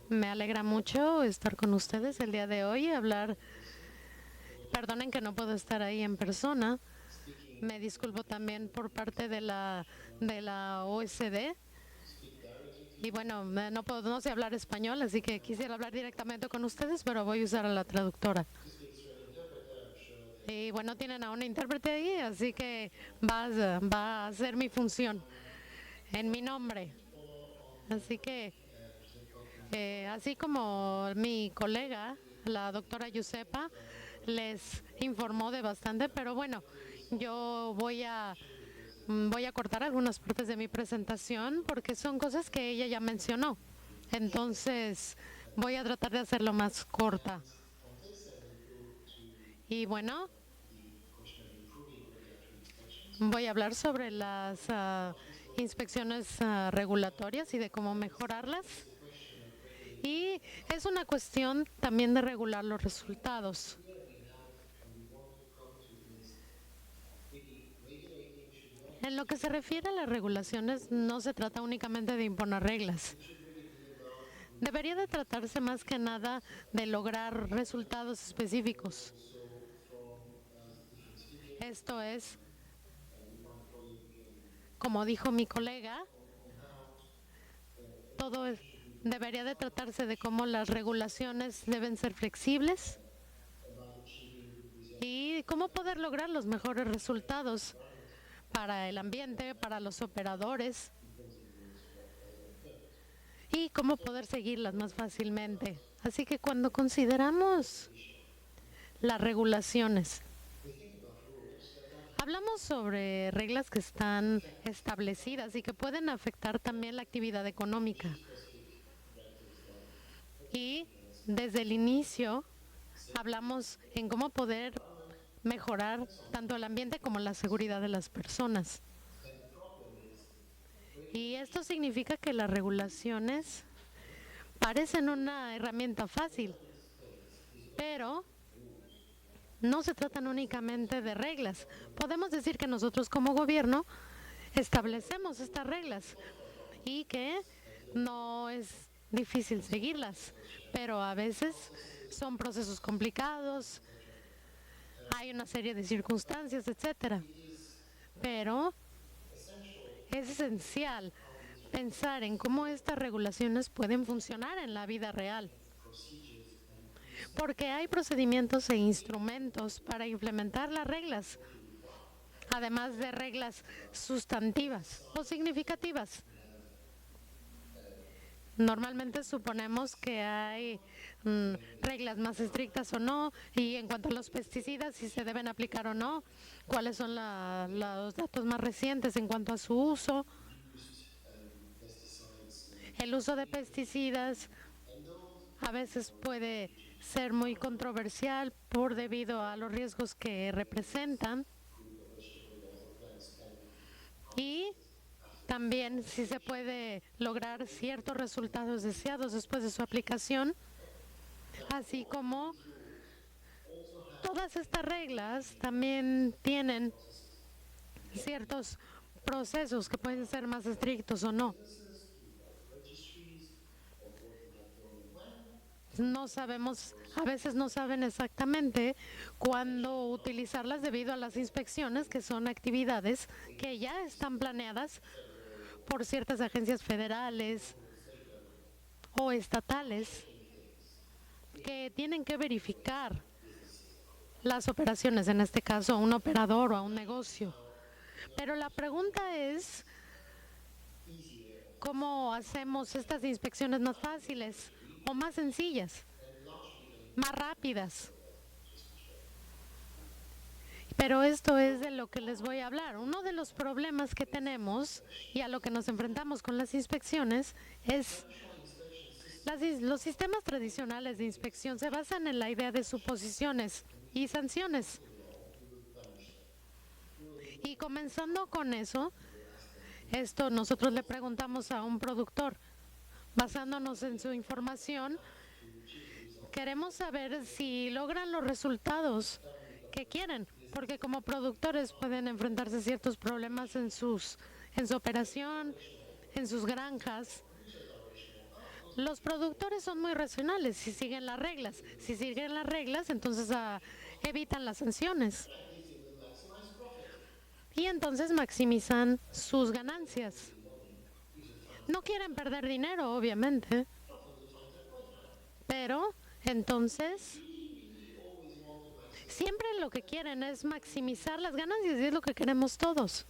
Me alegra mucho estar con ustedes el día de hoy y hablar. Perdonen que no puedo estar ahí en persona. Me disculpo también por parte de la OSD. Y bueno, no sé hablar español, así que quisiera hablar directamente con ustedes, pero voy a usar a la traductora. Y bueno, tienen a una intérprete ahí, así que va a ser mi función en mi nombre. Así que, así como mi colega, la doctora Yusepa, les informó de bastante, pero bueno, yo voy a cortar algunas partes de mi presentación porque son cosas que ella ya mencionó. Entonces, voy a tratar de hacerlo más corta. Y bueno, voy a hablar sobre las inspecciones regulatorias y de cómo mejorarlas. Y es una cuestión también de regular los resultados. En lo que se refiere a las regulaciones, no se trata únicamente de imponer reglas. Debería de tratarse más que nada de lograr resultados específicos. Esto es, como dijo mi colega, debería de tratarse de cómo las regulaciones deben ser flexibles y cómo poder lograr los mejores resultados para el ambiente, para los operadores y cómo poder seguirlas más fácilmente. Así que cuando consideramos las regulaciones, hablamos sobre reglas que están establecidas y que pueden afectar también la actividad económica. Y desde el inicio hablamos en cómo poder mejorar tanto el ambiente como la seguridad de las personas. Y esto significa que las regulaciones parecen una herramienta fácil, pero no se tratan únicamente de reglas. Podemos decir que nosotros como gobierno establecemos estas reglas y que no es difícil seguirlas, pero a veces son procesos complicados, hay una serie de circunstancias, etcétera. Pero es esencial pensar en cómo estas regulaciones pueden funcionar en la vida real, porque hay procedimientos e instrumentos para implementar las reglas, además de reglas sustantivas o significativas. Normalmente suponemos que hay reglas más estrictas o no, y en cuanto a los pesticidas, si se deben aplicar o no, cuáles son los datos más recientes en cuanto a su uso, el uso de pesticidas a veces puede ser muy controversial por debido a los riesgos que representan y también si se puede lograr ciertos resultados deseados después de su aplicación, así como todas estas reglas también tienen ciertos procesos que pueden ser más estrictos o no. No sabemos, a veces no saben exactamente cuándo utilizarlas debido a las inspecciones, que son actividades que ya están planeadas por ciertas agencias federales o estatales que tienen que verificar las operaciones, en este caso a un operador o a un negocio. Pero la pregunta es, ¿cómo hacemos estas inspecciones más fáciles o más sencillas, más rápidas? Pero esto es de lo que les voy a hablar. Uno de los problemas que tenemos y a lo que nos enfrentamos con las inspecciones es los sistemas tradicionales de inspección se basan en la idea de suposiciones y sanciones. Y comenzando con eso, esto nosotros le preguntamos a un productor, basándonos en su información, queremos saber si logran los resultados que quieren, porque como productores pueden enfrentarse a ciertos problemas en su operación, en sus granjas, los productores son muy racionales si siguen las reglas. Si siguen las reglas, entonces evitan las sanciones. Y entonces maximizan sus ganancias. No quieren perder dinero, obviamente, pero entonces siempre lo que quieren es maximizar las ganancias y es lo que queremos todos.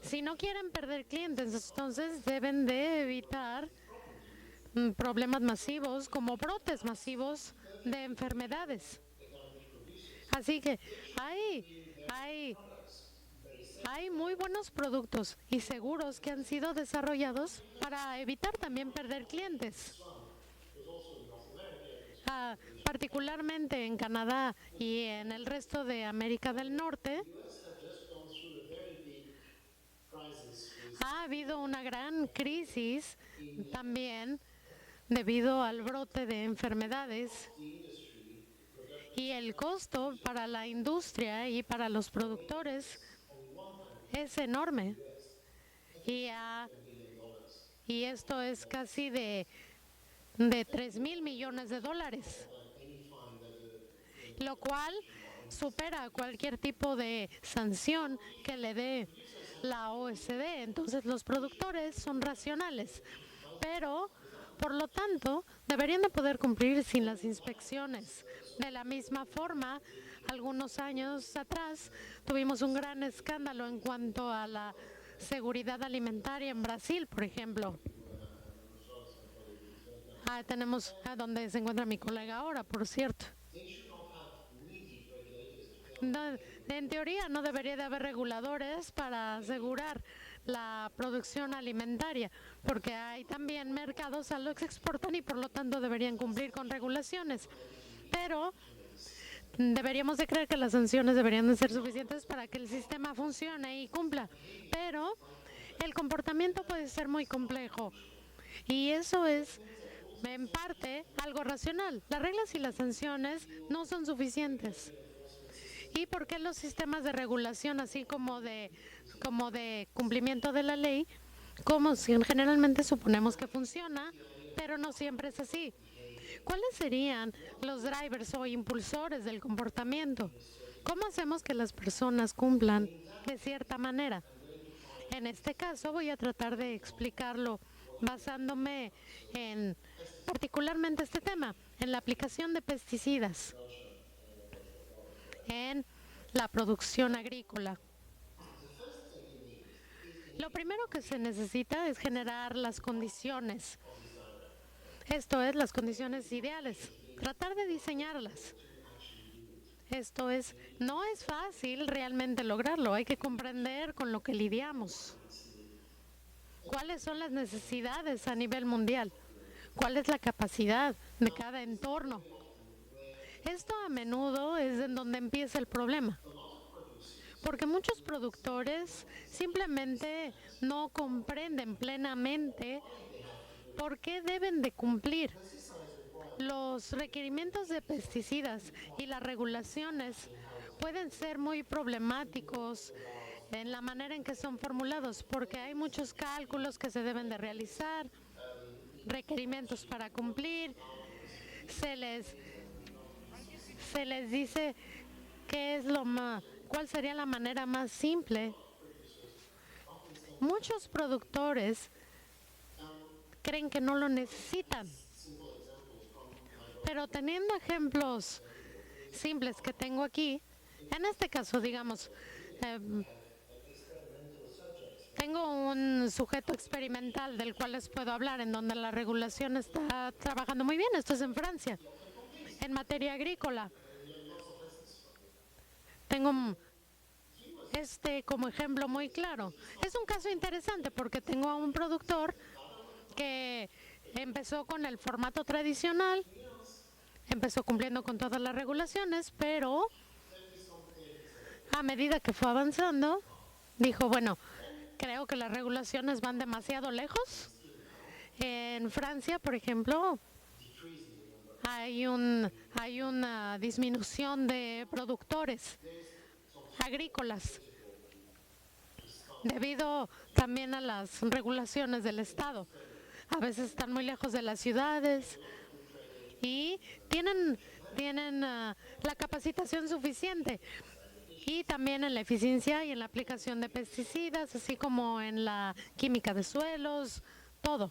Si no quieren perder clientes, entonces deben de evitar problemas masivos como brotes masivos de enfermedades. Así que hay muy buenos productos y seguros que han sido desarrollados para evitar también perder clientes. Particularmente en Canadá y en el resto de América del Norte, ha habido una gran crisis también debido al brote de enfermedades y el costo para la industria y para los productores es enorme. Y esto es casi de 3,000 millones de dólares, lo cual supera cualquier tipo de sanción que le dé la OSD. Entonces los productores son racionales, pero por lo tanto deberían de poder cumplir sin las inspecciones. De la misma forma, algunos años atrás tuvimos un gran escándalo en cuanto a la seguridad alimentaria en Brasil, por ejemplo. Tenemos a donde se encuentra mi colega ahora, por cierto. En teoría no debería de haber reguladores para asegurar la producción alimentaria, porque hay también mercados a los que exportan y por lo tanto deberían cumplir con regulaciones. Pero deberíamos de creer que las sanciones deberían de ser suficientes para que el sistema funcione y cumpla. Pero el comportamiento puede ser muy complejo y eso es en parte algo racional. Las reglas y las sanciones no son suficientes. ¿Y por qué los sistemas de regulación, así como de cumplimiento de la ley, como si generalmente suponemos que funciona, pero no siempre es así? ¿Cuáles serían los drivers o impulsores del comportamiento? ¿Cómo hacemos que las personas cumplan de cierta manera? En este caso voy a tratar de explicarlo basándome en particularmente este tema, en la aplicación de pesticidas en la producción agrícola. Lo primero que se necesita es generar las condiciones. Esto es, las condiciones ideales. Tratar de diseñarlas. Esto es, no es fácil realmente lograrlo. Hay que comprender con lo que lidiamos. ¿Cuáles son las necesidades a nivel mundial? ¿Cuál es la capacidad de cada entorno? Esto a menudo es en donde empieza el problema, porque muchos productores simplemente no comprenden plenamente por qué deben de cumplir los requerimientos de pesticidas y las regulaciones. Pueden ser muy problemáticos en la manera en que son formulados, porque hay muchos cálculos que se deben de realizar, requerimientos para cumplir, se les dice cuál sería la manera más simple. Muchos productores creen que no lo necesitan, pero teniendo ejemplos simples que tengo aquí, en este caso, digamos, tengo un sujeto experimental del cual les puedo hablar, en donde la regulación está trabajando muy bien. Esto es en Francia. En materia agrícola, tengo como ejemplo muy claro. Es un caso interesante porque tengo a un productor que empezó con el formato tradicional, empezó cumpliendo con todas las regulaciones, pero a medida que fue avanzando, dijo, bueno, creo que las regulaciones van demasiado lejos. En Francia, por ejemplo, hay una disminución de productores agrícolas debido también a las regulaciones del Estado. a veces están muy lejos de las ciudades y tienen la capacitación suficiente. Y también en la eficiencia y en la aplicación de pesticidas, así como en la química de suelos, todo.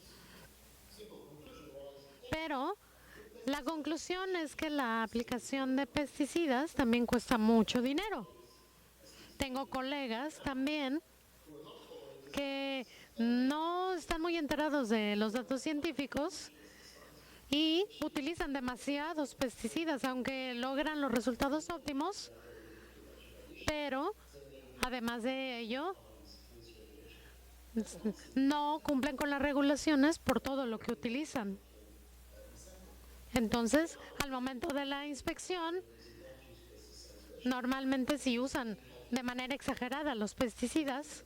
Pero la conclusión es que la aplicación de pesticidas también cuesta mucho dinero. Tengo colegas también que no están muy enterados de los datos científicos y utilizan demasiados pesticidas, aunque logran los resultados óptimos, pero además de ello no cumplen con las regulaciones por todo lo que utilizan. Entonces, al momento de la inspección, normalmente si usan de manera exagerada los pesticidas,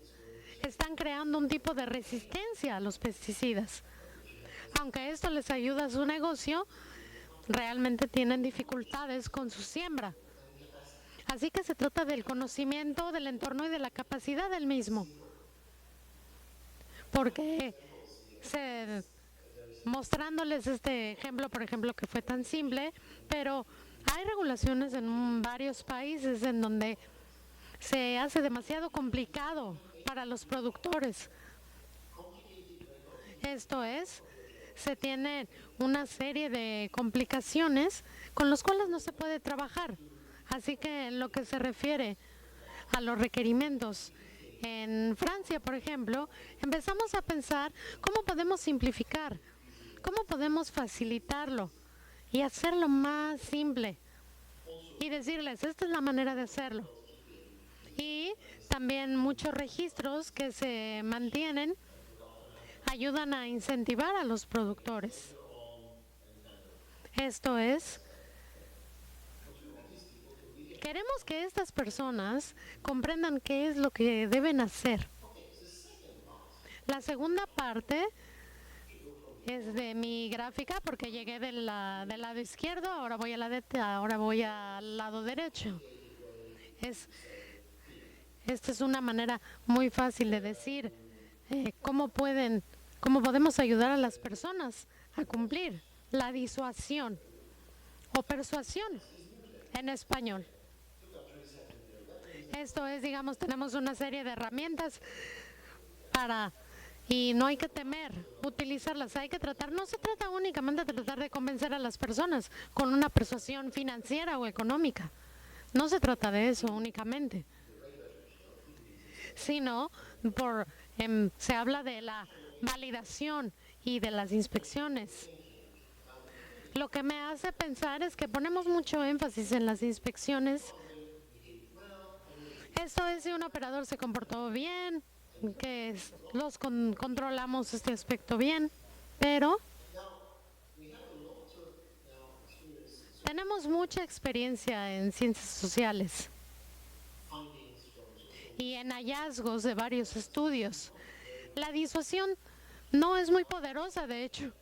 están creando un tipo de resistencia a los pesticidas. Aunque esto les ayuda a su negocio, realmente tienen dificultades con su siembra. Así que se trata del conocimiento del entorno y de la capacidad del mismo. Porque mostrándoles este ejemplo, por ejemplo, que fue tan simple, pero hay regulaciones en varios países en donde se hace demasiado complicado para los productores. Esto es, se tiene una serie de complicaciones con las cuales no se puede trabajar. Así que en lo que se refiere a los requerimientos, en Francia, por ejemplo, empezamos a pensar cómo podemos simplificar, cómo podemos facilitarlo y hacerlo más simple. Y decirles, esta es la manera de hacerlo. Y también muchos registros que se mantienen ayudan a incentivar a los productores. Esto es, queremos que estas personas comprendan qué es lo que deben hacer. La segunda parte es de mi gráfica porque llegué del lado izquierdo, ahora voy al lado derecho. Esta es una manera muy fácil de decir cómo podemos ayudar a las personas a cumplir la disuasión o persuasión en español. Esto es, digamos, tenemos una serie de herramientas y no hay que temer utilizarlas, hay que tratar, no se trata únicamente de tratar de convencer a las personas con una persuasión financiera o económica, no se trata de eso únicamente, sino se habla de la validación y de las inspecciones. Lo que me hace pensar es que ponemos mucho énfasis en las inspecciones. Esto es si un operador se comportó bien, que controlamos este aspecto bien, pero tenemos mucha experiencia en ciencias sociales y en hallazgos de varios estudios. La disuasión no es muy poderosa, de hecho,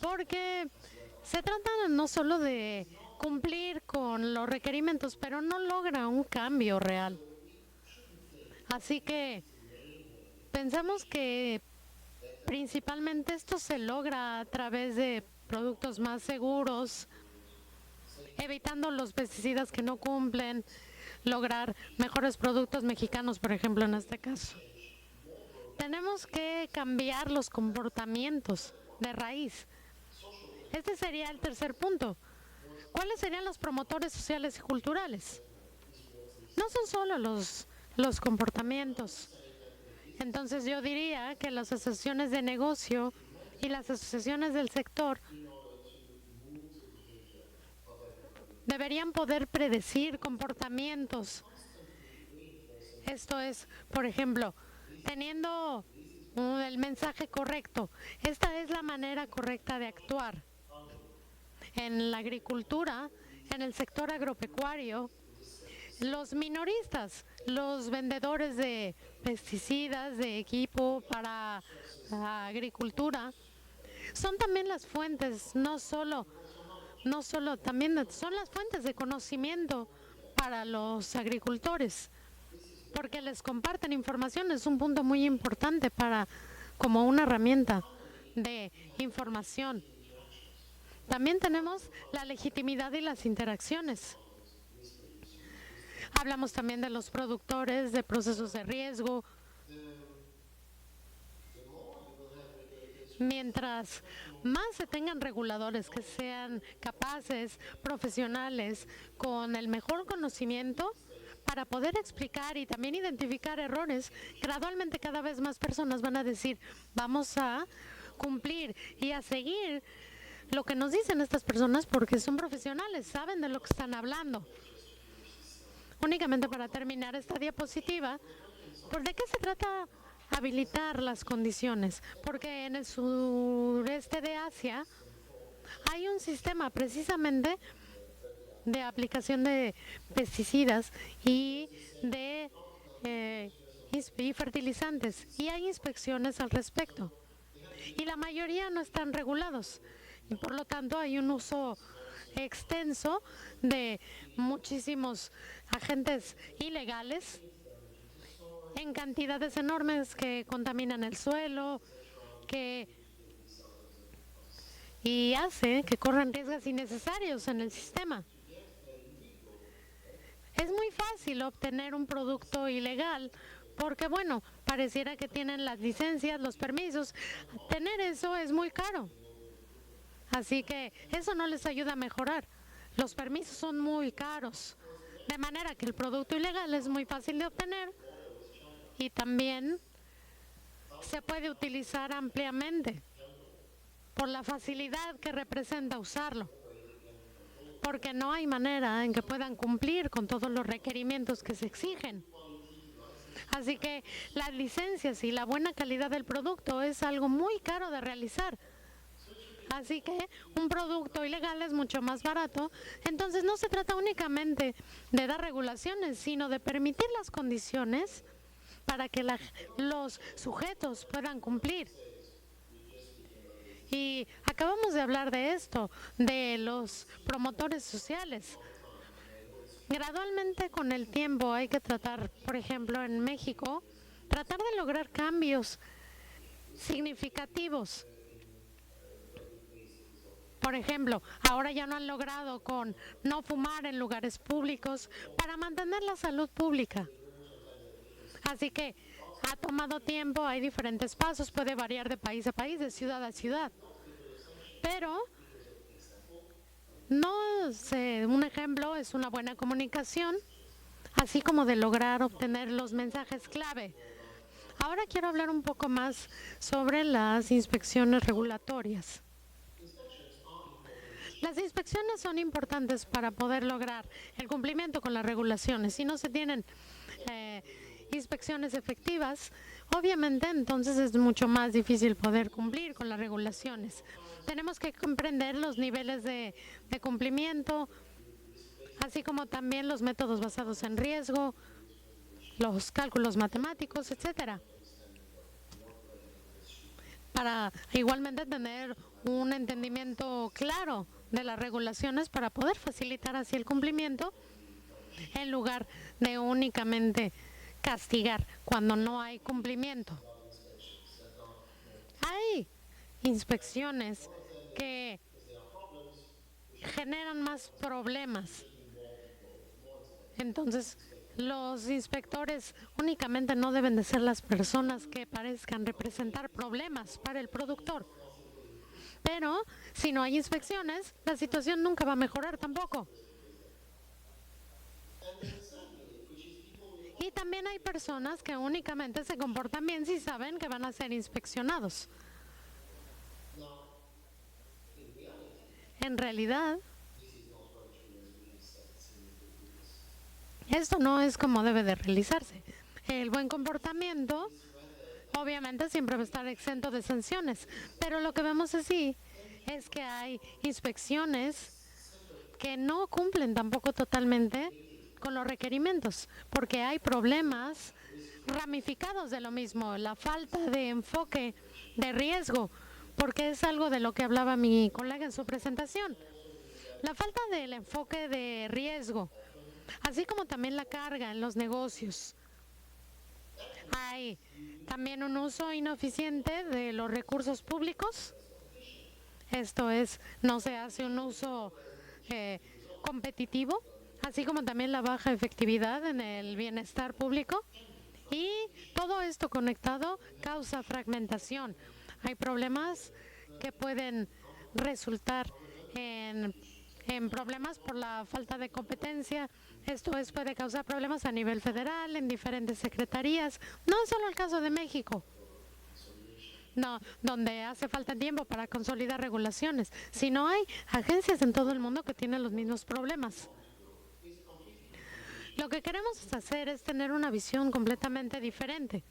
porque se trata no solo de cumplir con los requerimientos, pero no logra un cambio real. Así que pensamos que principalmente esto se logra a través de productos más seguros, evitando los pesticidas que no cumplen, lograr mejores productos mexicanos, por ejemplo, en este caso. Tenemos que cambiar los comportamientos de raíz. Este sería el tercer punto. ¿Cuáles serían los promotores sociales y culturales? No son solo los comportamientos. Entonces yo diría que las asociaciones de negocio y las asociaciones del sector deberían poder predecir comportamientos. Esto es, por ejemplo, teniendo el mensaje correcto. Esta es la manera correcta de actuar. En la agricultura, en el sector agropecuario, los minoristas, los vendedores de pesticidas, de equipo para la agricultura, son también las fuentes, también son las fuentes de conocimiento para los agricultores, porque les comparten información, es un punto muy importante para como una herramienta de información. También tenemos la legitimidad y las interacciones. Hablamos también de los productores, de procesos de riesgo. Mientras más se tengan reguladores que sean capaces, profesionales, con el mejor conocimiento para poder explicar y también identificar errores, gradualmente cada vez más personas van a decir, vamos a cumplir y a seguir lo que nos dicen estas personas porque son profesionales, saben de lo que están hablando. Únicamente para terminar esta diapositiva, ¿de qué se trata habilitar las condiciones? Porque en el sureste de Asia hay un sistema precisamente de aplicación de pesticidas y de y fertilizantes, y hay inspecciones al respecto. Y la mayoría no están regulados. Y por lo tanto hay un uso extenso de muchísimos agentes ilegales en cantidades enormes que contaminan el suelo, y hace que corran riesgos innecesarios en el sistema. Es muy fácil obtener un producto ilegal porque, bueno, pareciera que tienen las licencias, los permisos. Tener eso es muy caro. Así que eso no les ayuda a mejorar. Los permisos son muy caros. De manera que el producto ilegal es muy fácil de obtener y también se puede utilizar ampliamente por la facilidad que representa usarlo. Porque no hay manera en que puedan cumplir con todos los requerimientos que se exigen. Así que las licencias y la buena calidad del producto es algo muy caro de realizar. Así que un producto ilegal es mucho más barato. Entonces no se trata únicamente de dar regulaciones, sino de permitir las condiciones para que los sujetos puedan cumplir. Y acabamos de hablar de esto, de los promotores sociales. Gradualmente con el tiempo hay que tratar, por ejemplo, en México, tratar de lograr cambios significativos. Por ejemplo, ahora ya no han logrado con no fumar en lugares públicos para mantener la salud pública. Así que ha tomado tiempo, hay diferentes pasos, puede variar de país a país, de ciudad a ciudad. Pero no sé, un ejemplo es una buena comunicación, así como de lograr obtener los mensajes clave. Ahora quiero hablar un poco más sobre las inspecciones regulatorias. Las inspecciones son importantes para poder lograr el cumplimiento con las regulaciones. Si no se tienen inspecciones efectivas, obviamente entonces es mucho más difícil poder cumplir con las regulaciones. Tenemos que comprender los niveles de cumplimiento, así como también los métodos basados en riesgo, los cálculos matemáticos, etcétera, para igualmente tener un entendimiento claro de las regulaciones para poder facilitar así el cumplimiento en lugar de únicamente castigar cuando no hay cumplimiento. Hay inspecciones que generan más problemas. Entonces, los inspectores únicamente no deben de ser las personas que parezcan representar problemas para el productor. Pero si no hay inspecciones, la situación nunca va a mejorar tampoco. Y también hay personas que únicamente se comportan bien si saben que van a ser inspeccionados. En realidad, esto no es como debe de realizarse. El buen comportamiento obviamente siempre va a estar exento de sanciones, pero lo que vemos así es que hay inspecciones que no cumplen tampoco totalmente con los requerimientos, porque hay problemas ramificados de lo mismo, la falta de enfoque de riesgo, porque es algo de lo que hablaba mi colega en su presentación. La falta del enfoque de riesgo, así como también la carga en los negocios. Hay también un uso ineficiente de los recursos públicos. Esto es, no se hace un uso competitivo, así como también la baja efectividad en el bienestar público. Y todo esto conectado causa fragmentación. Hay problemas que pueden resultar en problemas por la falta de competencia. Esto puede causar problemas a nivel federal, en diferentes secretarías. No es solo el caso de México, no, donde hace falta tiempo para consolidar regulaciones, sino hay agencias en todo el mundo que tienen los mismos problemas. Lo que queremos hacer es tener una visión completamente diferente.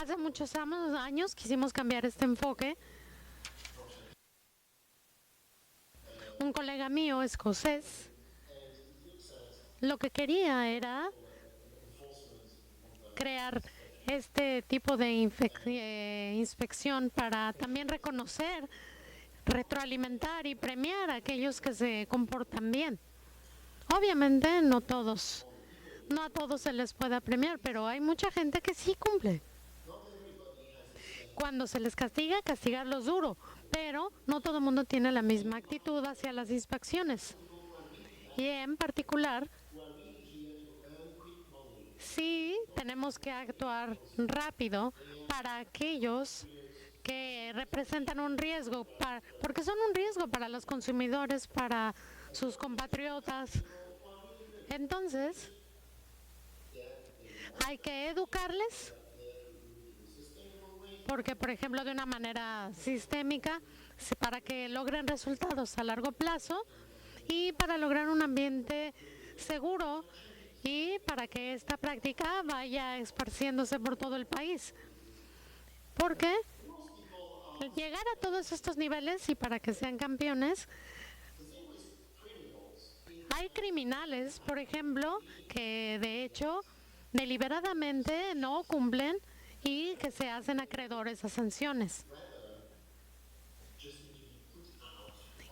Hace muchos años quisimos cambiar este enfoque. Un colega mío escocés lo que quería era crear este tipo de inspección para también reconocer, retroalimentar y premiar a aquellos que se comportan bien. Obviamente no a todos se les puede premiar, pero hay mucha gente que sí cumple. Cuando se les castiga, castigarlos duro, pero no todo el mundo tiene la misma actitud hacia las inspecciones. Y en particular, sí tenemos que actuar rápido para aquellos que representan un riesgo, porque son un riesgo para los consumidores, para sus compatriotas. Entonces, hay que educarles, porque, por ejemplo, de una manera sistémica, para que logren resultados a largo plazo y para lograr un ambiente seguro y para que esta práctica vaya esparciéndose por todo el país. Porque llegar a todos estos niveles y para que sean campeones, hay criminales, por ejemplo, que de hecho deliberadamente no cumplen y que se hacen acreedores a sanciones.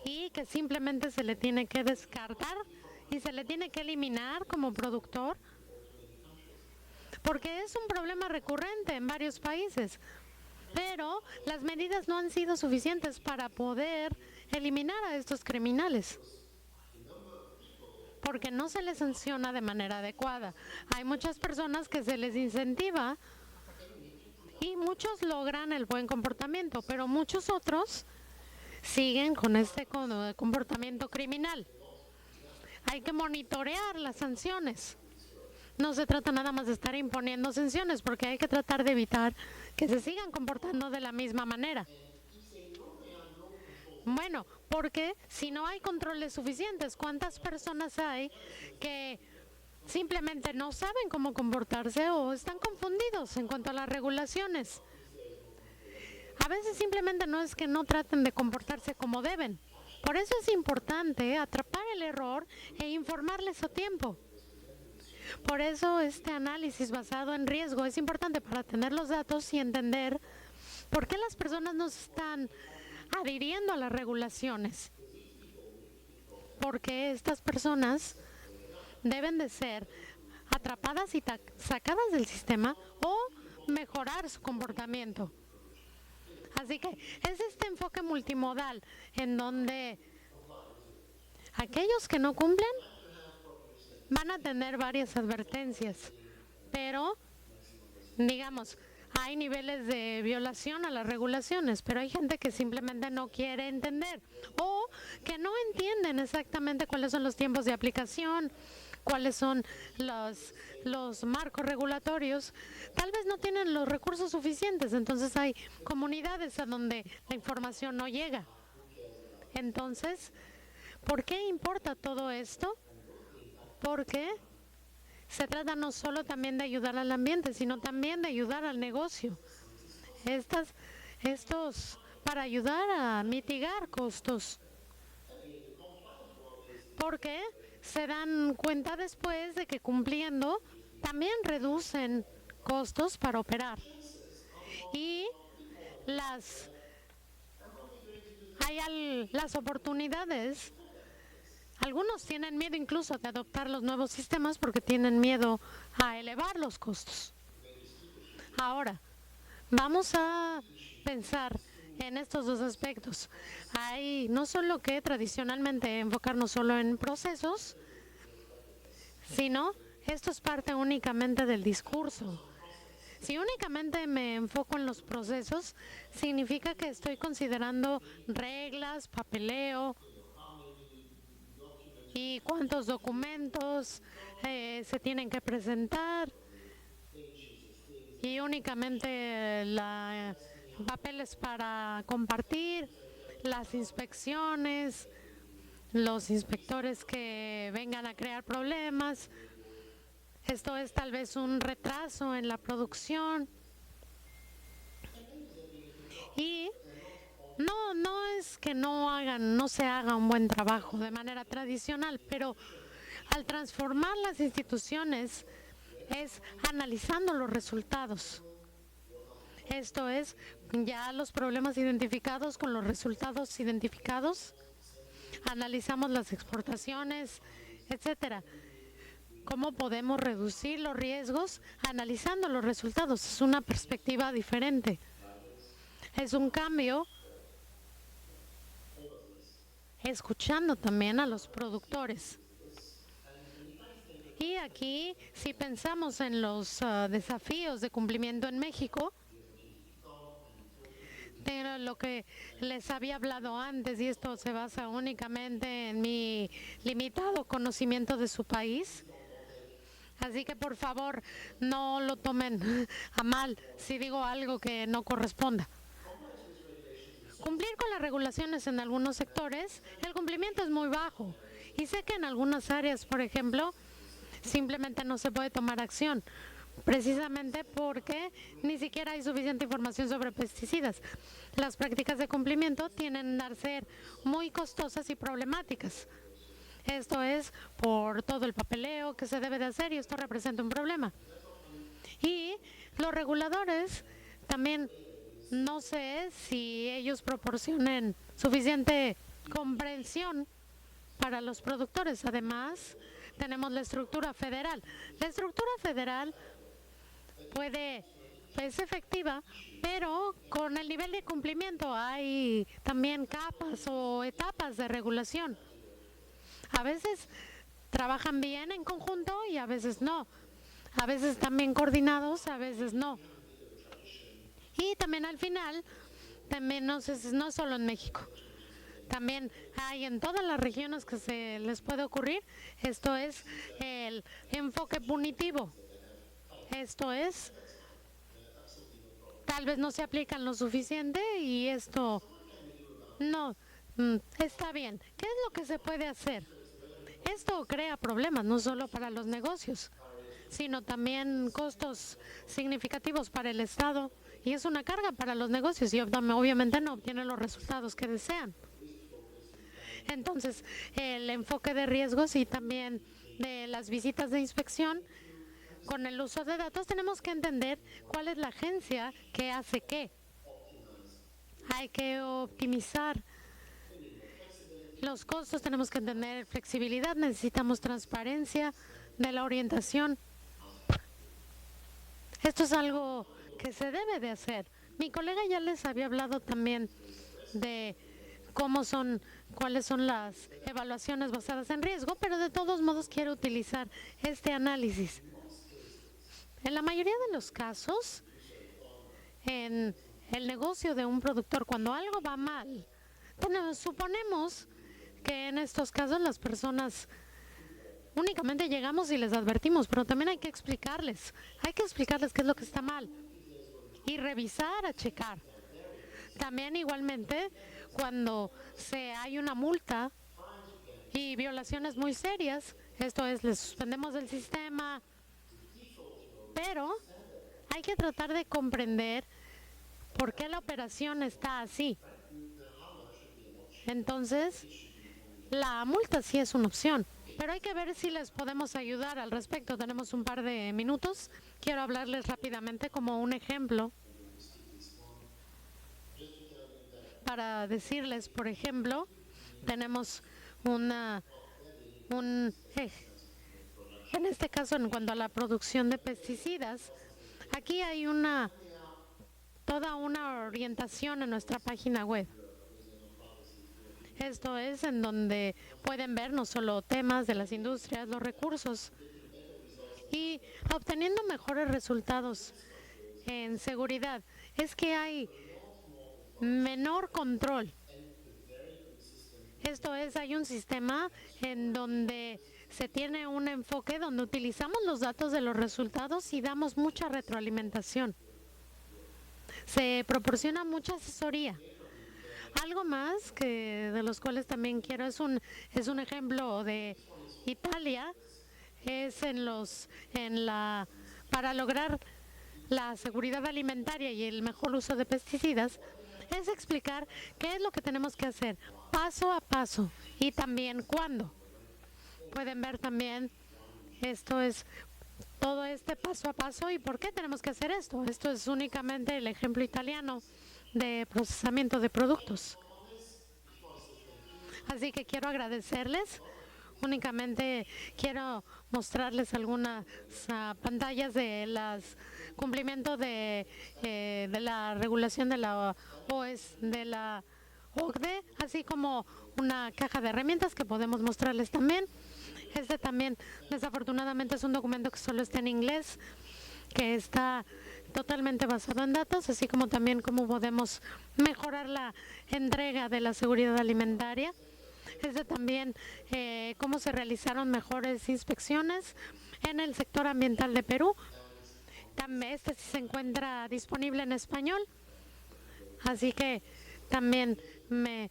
Y que simplemente se le tiene que descartar y se le tiene que eliminar como productor, porque es un problema recurrente en varios países. Pero las medidas no han sido suficientes para poder eliminar a estos criminales, porque no se les sanciona de manera adecuada. Hay muchas personas que se les incentiva y muchos logran el buen comportamiento, pero muchos otros siguen con este comportamiento criminal. Hay que monitorear las sanciones. No se trata nada más de estar imponiendo sanciones, porque hay que tratar de evitar que se sigan comportando de la misma manera. Bueno, porque si no hay controles suficientes, ¿cuántas personas hay que simplemente no saben cómo comportarse o están confundidos en cuanto a las regulaciones? A veces simplemente no es que no traten de comportarse como deben. Por eso es importante atrapar el error e informarles a tiempo. Por eso este análisis basado en riesgo es importante para tener los datos y entender por qué las personas no están adhiriendo a las regulaciones. Porque estas personas deben de ser atrapadas y sacadas del sistema o mejorar su comportamiento. Así que es este enfoque multimodal en donde aquellos que no cumplen van a tener varias advertencias, pero digamos, hay niveles de violación a las regulaciones, pero hay gente que simplemente no quiere entender o que no entienden exactamente cuáles son los tiempos de aplicación, cuáles son los marcos regulatorios. Tal vez no tienen los recursos suficientes, entonces hay comunidades a donde la información no llega. Entonces, ¿por qué importa todo esto? Porque se trata no solo también de ayudar al ambiente, sino también de ayudar al negocio. Estos para ayudar a mitigar costos. Porque se dan cuenta después de que cumpliendo también reducen costos para operar. Y las oportunidades. Algunos tienen miedo incluso de adoptar los nuevos sistemas porque tienen miedo a elevar los costos. Ahora, vamos a pensar en estos dos aspectos. Hay no solo que tradicionalmente enfocarnos solo en procesos, sino esto es parte únicamente del discurso. Si únicamente me enfoco en los procesos, significa que estoy considerando reglas, papeleo y cuántos documentos se tienen que presentar y únicamente papeles para compartir, las inspecciones, los inspectores que vengan a crear problemas. Esto es tal vez un retraso en la producción. Y no es que no se haga un buen trabajo de manera tradicional, pero al transformar las instituciones es analizando los resultados. Esto es, ya los problemas identificados con los resultados identificados, analizamos las exportaciones, etcétera. ¿Cómo podemos reducir los riesgos? Analizando los resultados. Es una perspectiva diferente. Es un cambio escuchando también a los productores. Y aquí, si pensamos en los desafíos de cumplimiento en México, de lo que les había hablado antes, y esto se basa únicamente en mi limitado conocimiento de su país, así que por favor no lo tomen a mal si digo algo que no corresponda. Cumplir con las regulaciones en algunos sectores, el cumplimiento es muy bajo. Y sé que en algunas áreas, por ejemplo, simplemente no se puede tomar acción, precisamente porque ni siquiera hay suficiente información sobre pesticidas. Las prácticas de cumplimiento tienden a ser muy costosas y problemáticas. Esto es por todo el papeleo que se debe de hacer y esto representa un problema. Y los reguladores también no sé si ellos proporcionen suficiente comprensión para los productores. Además, tenemos la estructura federal. La estructura federal es efectiva, pero con el nivel de cumplimiento hay también capas o etapas de regulación. A veces trabajan bien en conjunto y a veces no. A veces están bien coordinados, a veces no. Y también al final, también no solo en México, también hay en todas las regiones que se les puede ocurrir. Esto es el enfoque punitivo. Esto es, tal vez no se aplican lo suficiente y esto no está bien. ¿Qué es lo que se puede hacer? Esto crea problemas no solo para los negocios, sino también costos significativos para el Estado y es una carga para los negocios y obviamente no obtienen los resultados que desean. Entonces, el enfoque de riesgos y también de las visitas de inspección, con el uso de datos tenemos que entender cuál es la agencia que hace qué. Hay que optimizar los costos, tenemos que tener flexibilidad, necesitamos transparencia de la orientación. Esto es algo que se debe de hacer. Mi colega ya les había hablado también de cuáles son las evaluaciones basadas en riesgo, pero de todos modos quiero utilizar este análisis. En la mayoría de los casos, en el negocio de un productor, cuando algo va mal, suponemos que en estos casos las personas únicamente llegamos y les advertimos, pero también hay que explicarles qué es lo que está mal y revisar, a checar. También igualmente cuando hay una multa y violaciones muy serias, esto es, les suspendemos del sistema, pero hay que tratar de comprender por qué la operación está así. Entonces, la multa sí es una opción, pero hay que ver si les podemos ayudar al respecto. Tenemos un par de minutos. Quiero hablarles rápidamente como un ejemplo para decirles, por ejemplo, tenemos en este caso, en cuanto a la producción de pesticidas, Aquí hay toda una orientación en nuestra página web. Esto es en donde pueden ver no solo temas de las industrias, los recursos y obteniendo mejores resultados en seguridad. Es que hay menor control. Esto es, hay un sistema en donde se tiene un enfoque donde utilizamos los datos de los resultados y damos mucha retroalimentación. Se proporciona mucha asesoría. Algo más que de los cuales también quiero es un ejemplo de Italia, es para lograr la seguridad alimentaria y el mejor uso de pesticidas, es explicar qué es lo que tenemos que hacer paso a paso y también cuándo. Pueden ver también, esto es todo este paso a paso y por qué tenemos que hacer esto. Esto es únicamente el ejemplo italiano de procesamiento de productos. Así que quiero agradecerles. Únicamente quiero mostrarles algunas pantallas de los cumplimientos de la regulación de la OCDE, así como una caja de herramientas que podemos mostrarles también. Este también, desafortunadamente, es un documento que solo está en inglés, que está totalmente basado en datos, así como también cómo podemos mejorar la entrega de la seguridad alimentaria. También cómo se realizaron mejores inspecciones en el sector ambiental de Perú. También sí se encuentra disponible en español, así que también me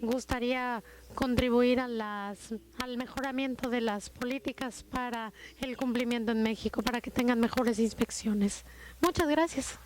gustaría contribuir al mejoramiento de las políticas para el cumplimiento en México, para que tengan mejores inspecciones. Muchas gracias.